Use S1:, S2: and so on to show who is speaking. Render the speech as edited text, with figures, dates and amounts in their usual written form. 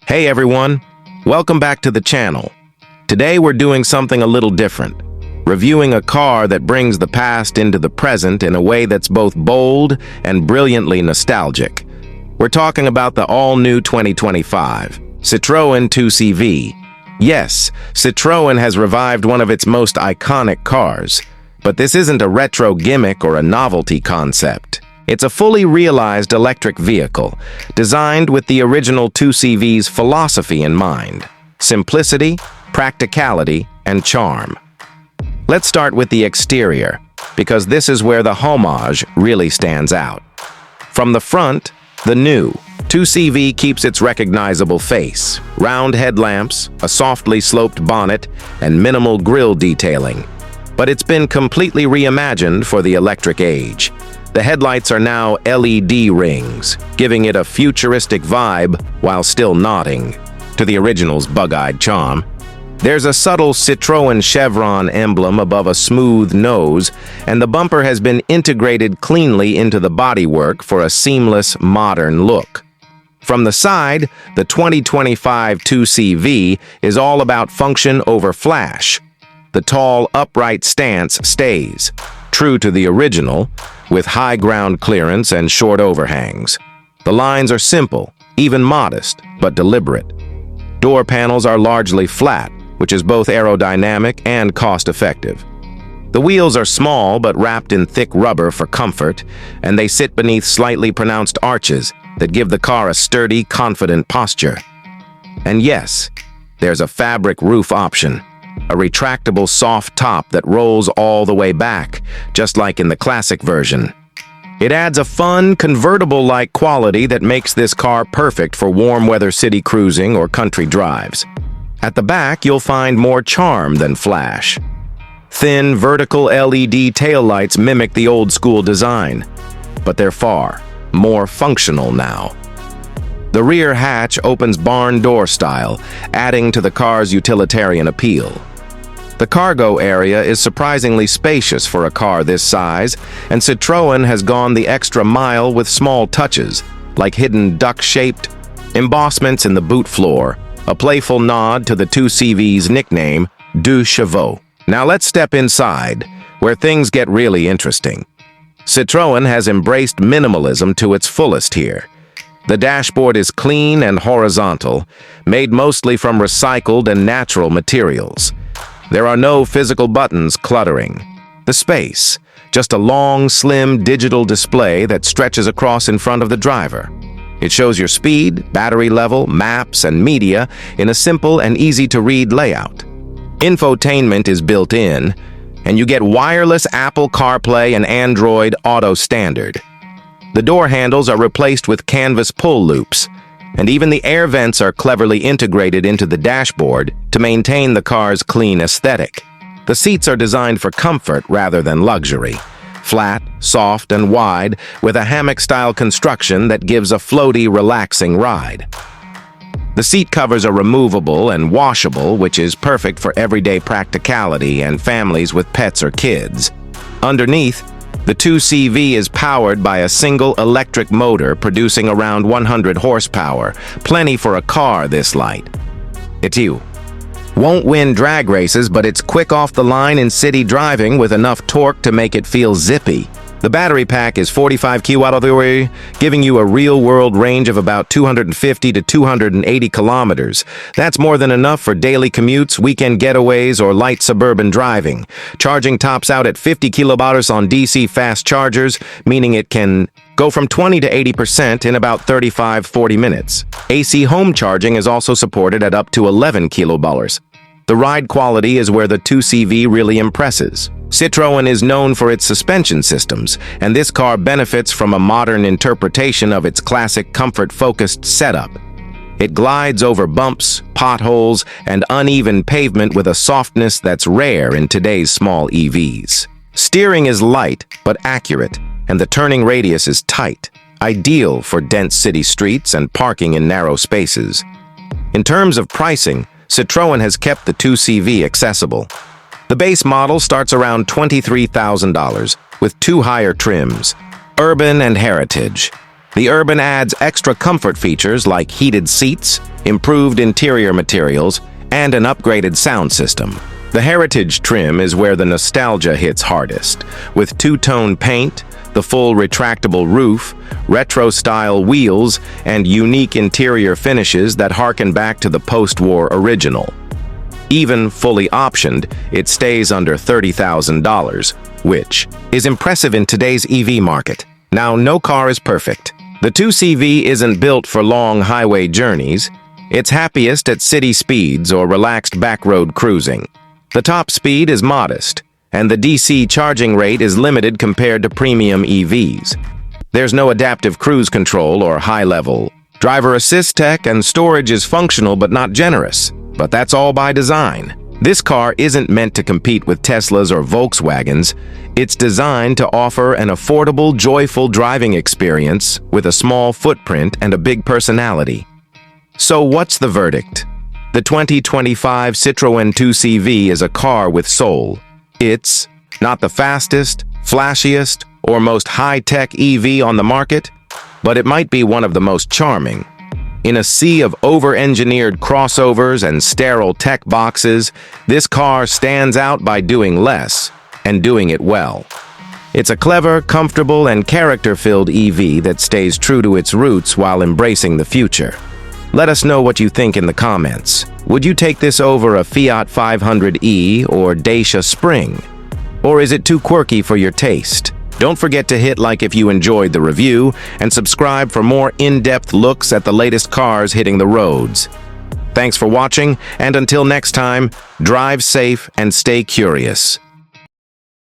S1: Hey everyone, welcome back to the channel. Today we're doing something a little different, reviewing a car that brings the past into the present in a way that's both bold and brilliantly nostalgic. We're talking about the all-new 2025 Citroën 2CV. Yes, Citroën has revived one of its most iconic cars, but this isn't a retro gimmick or a novelty concept. It's a fully realized electric vehicle, designed with the original 2CV's philosophy in mind: simplicity, practicality, and charm. Let's start with the exterior, because this is where the homage really stands out. From the front, the new 2CV keeps its recognizable face: round headlamps, a softly sloped bonnet, and minimal grille detailing. But it's been completely reimagined for the electric age. The headlights are now LED rings, giving it a futuristic vibe while still nodding to the original's bug-eyed charm. There's a subtle Citroën chevron emblem above a smooth nose, and the bumper has been integrated cleanly into the bodywork for a seamless, modern look. From the side, the 2025 2CV is all about function over flash. The tall, upright stance stays true to the original, with high ground clearance and short overhangs. The lines are simple, even modest, but deliberate. Door panels are largely flat, which is both aerodynamic and cost-effective. The wheels are small but wrapped in thick rubber for comfort, and they sit beneath slightly pronounced arches that give the car a sturdy, confident posture. And yes, there's a fabric roof option, a retractable soft top that rolls all the way back, just like in the classic version. It adds a fun, convertible-like quality that makes this car perfect for warm-weather city cruising or country drives. At the back, you'll find more charm than flash. Thin, vertical LED taillights mimic the old-school design, but they're far more functional now. The rear hatch opens barn door style, adding to the car's utilitarian appeal. The cargo area is surprisingly spacious for a car this size, and Citroën has gone the extra mile with small touches, like hidden duck-shaped embossments in the boot floor, a playful nod to the 2CV's nickname, Deux Chevaux. Now let's step inside, where things get really interesting. Citroën has embraced minimalism to its fullest here. The dashboard is clean and horizontal, made mostly from recycled and natural materials. There are no physical buttons cluttering the space, just a long, slim digital display that stretches across in front of the driver. It shows your speed, battery level, maps, and media in a simple and easy-to-read layout. Infotainment is built in, and you get wireless Apple CarPlay and Android Auto standard. The door handles are replaced with canvas pull loops, and even the air vents are cleverly integrated into the dashboard to maintain the car's clean aesthetic. The seats are designed for comfort rather than luxury. Flat, soft, and wide, with a hammock-style construction that gives a floaty, relaxing ride. The seat covers are removable and washable, which is perfect for everyday practicality and families with pets or kids. Underneath, the 2CV is powered by a single electric motor producing around 100 horsepower, plenty for a car this light. Won't win drag races, but it's quick off the line in city driving with enough torque to make it feel zippy. The battery pack is 45 kWh, giving you a real-world range of about 250 to 280 kilometers. That's more than enough for daily commutes, weekend getaways, or light suburban driving. Charging tops out at 50 kilowatt on DC fast chargers, meaning it can go from 20 to 80% in about 35-40 minutes. AC home charging is also supported at up to 11 kilowatt. The ride quality is where the 2CV really impresses. Citroën is known for its suspension systems, and this car benefits from a modern interpretation of its classic comfort-focused setup. It glides over bumps, potholes, and uneven pavement with a softness that's rare in today's small EVs. Steering is light but accurate, and the turning radius is tight, ideal for dense city streets and parking in narrow spaces. In terms of pricing, Citroën has kept the 2CV accessible. The base model starts around $23,000, with two higher trims, Urban and Heritage. The Urban adds extra comfort features like heated seats, improved interior materials, and an upgraded sound system. The Heritage trim is where the nostalgia hits hardest, with two-tone paint, the full retractable roof, retro-style wheels, and unique interior finishes that harken back to the post-war original. Even fully optioned, it stays under $30,000, which is impressive in today's EV market. Now, no car is perfect. The 2CV isn't built for long highway journeys. It's happiest at city speeds or relaxed backroad cruising. The top speed is modest, and the DC charging rate is limited compared to premium EVs. There's no adaptive cruise control or high-level driver assist tech, and storage is functional but not generous. But that's all by design. This car isn't meant to compete with Teslas or Volkswagens. It's designed to offer an affordable, joyful driving experience with a small footprint and a big personality. So what's the verdict? The 2025 Citroën 2CV is a car with soul. It's not the fastest, flashiest, or most high-tech EV on the market, but it might be one of the most charming. In a sea of over-engineered crossovers and sterile tech boxes, this car stands out by doing less and doing it well. It's a clever, comfortable, and character-filled EV that stays true to its roots while embracing the future. Let us know what you think in the comments. Would you take this over a Fiat 500e or Dacia Spring? Or is it too quirky for your taste? Don't forget to hit like if you enjoyed the review, and subscribe for more in-depth looks at the latest cars hitting the roads. Thanks for watching, and until next time, drive safe and stay curious.